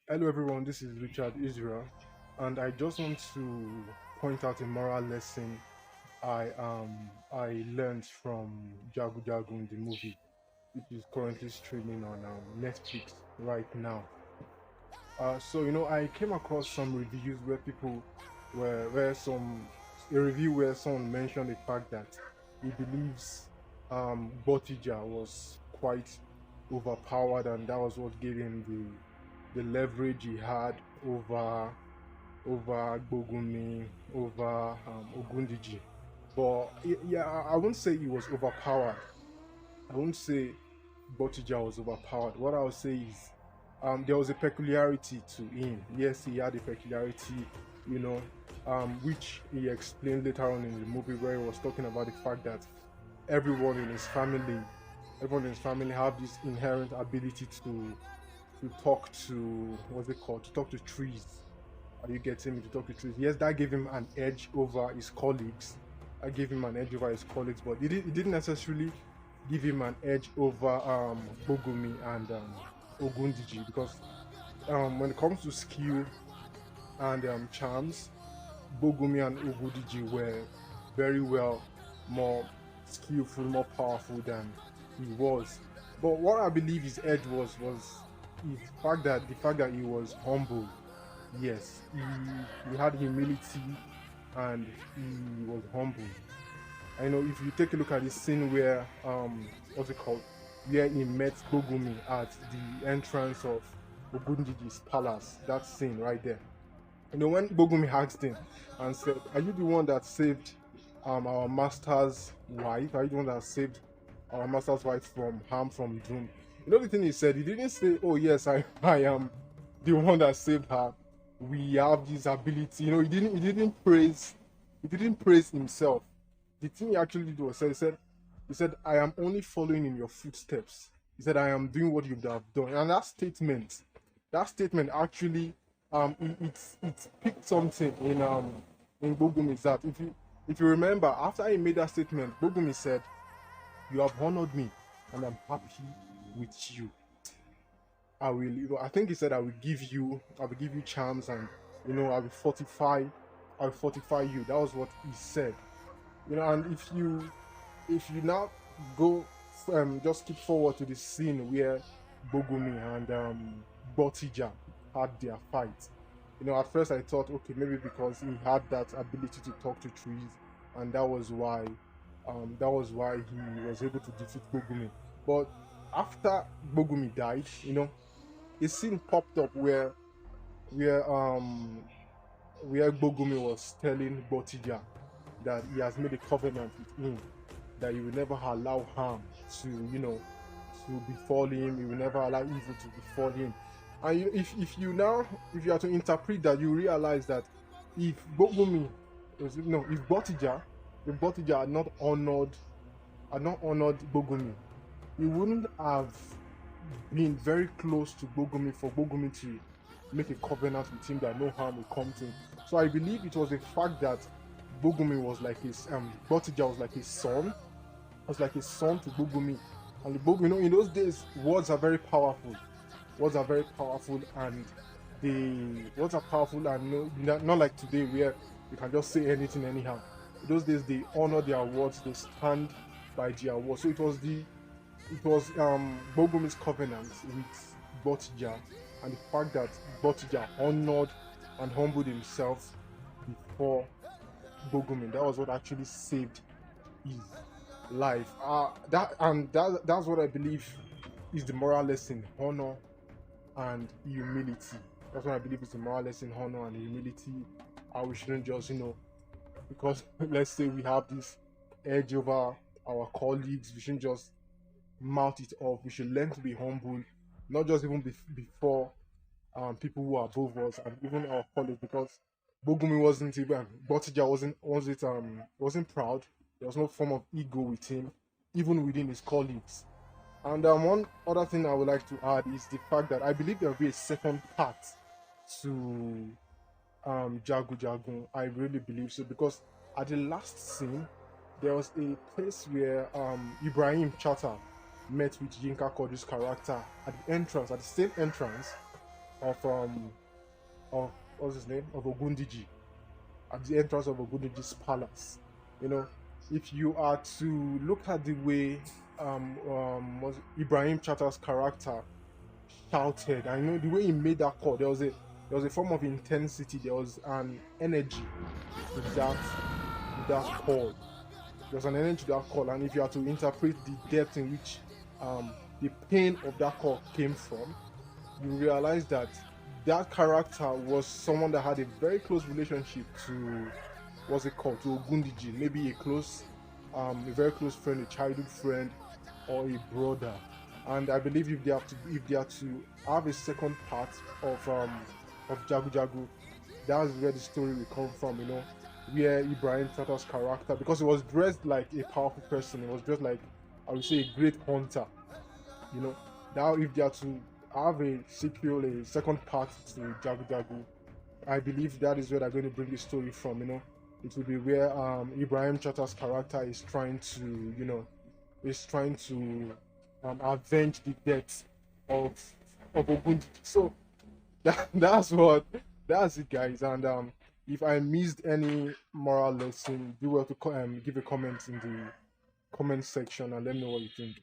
Hello everyone, this is Richard Israel, and I just want to point out a moral lesson I learned from Jagun Jagun the movie, which is currently streaming on Netflix right now. I came across some reviews where people where some a review where someone mentioned the fact that he believes Gbotija was quite overpowered, and that was what gave him the leverage he had over Gbogumi, over Ogundiji. But yeah, I wouldn't say he was overpowered. I wouldn't say Botija was overpowered. What I would say is there was a peculiarity to him. Yes, he had a peculiarity, you know, which he explained later on in the movie where he was talking about the fact that everyone in his family, everyone in his family have this inherent ability to talk to what's it called? To talk to trees. Are you getting me? To talk to trees? Yes, that gave him an edge over his colleagues. I gave him an edge over his colleagues, but it didn't necessarily give him an edge over Bogumi and Ogundiji because when it comes to skill and charms, Bogumi and Ogundiji were very well more skillful, more powerful than he was. But what I believe his edge was the fact that he was humble. Yes, he had humility and he was humble. I know if you take a look at the scene where what's it called? Where he met Bogumi at the entrance of Ogundiji's palace, that scene right there. You know, when Bogumi asked him and said, "Are you the one that saved our master's wife? Are you the one that saved our master's wife from harm, from doom?" You know the thing he said, he didn't say, "Oh yes, I am the one that saved her. We have this ability." You know, he didn't praise himself. The thing he actually did was he said, "I am only following in your footsteps." He said, "I am doing what you would have done." And that statement actually it picked something in Bogumi's heart. If you remember, after he made that statement, Bogumi said, "You have honored me and I'm happy with you. I think he said, I will give you charms, and I will fortify you." That was what he said. And if you now go, just skip forward to the scene where Bogumi and Gbotija had their fight. At first I thought, okay, maybe because he had that ability to talk to trees, and that was why he was able to defeat Bogumi. But after Bogumi died, a scene popped up where um where Bogumi was telling Gbotija that he has made a covenant with him, that he will never allow harm to befall him. He will never allow evil to befall him. And if you are to interpret that, you realize that if Bogumi, no, if Botija had not honored Bogumi, he wouldn't have been very close to Bogumi for Bogumi to make a covenant with him that no harm will come to him. So I believe it was the fact that Botija was like his son, was like his son to Bogumi. And in those days, words are very powerful. Words are very powerful, and the words are powerful, and not like today where you can just say anything anyhow. In those days, they honor their words, they stand by their words. So it was Bogumi's covenant with Botija, and the fact that Botija honored and humbled himself before Bogumi. That was what actually saved his life. That's what I believe is the moral lesson: honor and humility. That's what I believe is the moral lesson: honor and humility. And we shouldn't just, because let's say we have this edge over our colleagues, we shouldn't just mouth it off. We should learn to be humble, not just even before people who are above us and even our colleagues, because Bogumi wasn't even Botija wasn't proud. There was no form of ego with him, even within his colleagues. And one other thing I would like to add is the fact that I believe there will be a second part to Jagun Jagun. I really believe so, because at the last scene there was a place where Ibrahim Chata met with Yinka Quadri's character at the same entrance. of of what's his name, of Ogundiji, at the entrance of Ogundiji's palace. You know, if you are to look at the way was Ibrahim Chatter's character shouted, I know the way he made that call, there was a form of intensity, there was an energy to that call. There's an energy to that call, and if you are to interpret the depth in which the pain of that call came from, you realize that that character was someone that had a very close relationship to what's it called, to Ogundiji, maybe a very close friend, a childhood friend, or a brother. And I believe if they are to have a second part of Jagu Jagu, that's where the story will come from. You know, where Ibrahim Tata's character, because he was dressed like a powerful person, he was dressed like, I would say, a great hunter. You know, now if they are to have a sequel, a second part to Jagu Jagu, I believe that is where they're going to bring the story from. You know, it will be where Ibrahim Chata's character is trying to, is trying to avenge the death of Ogun. So that's it, guys. And if I missed any moral lesson, do well to give a comment in the comment section and let me know what you think.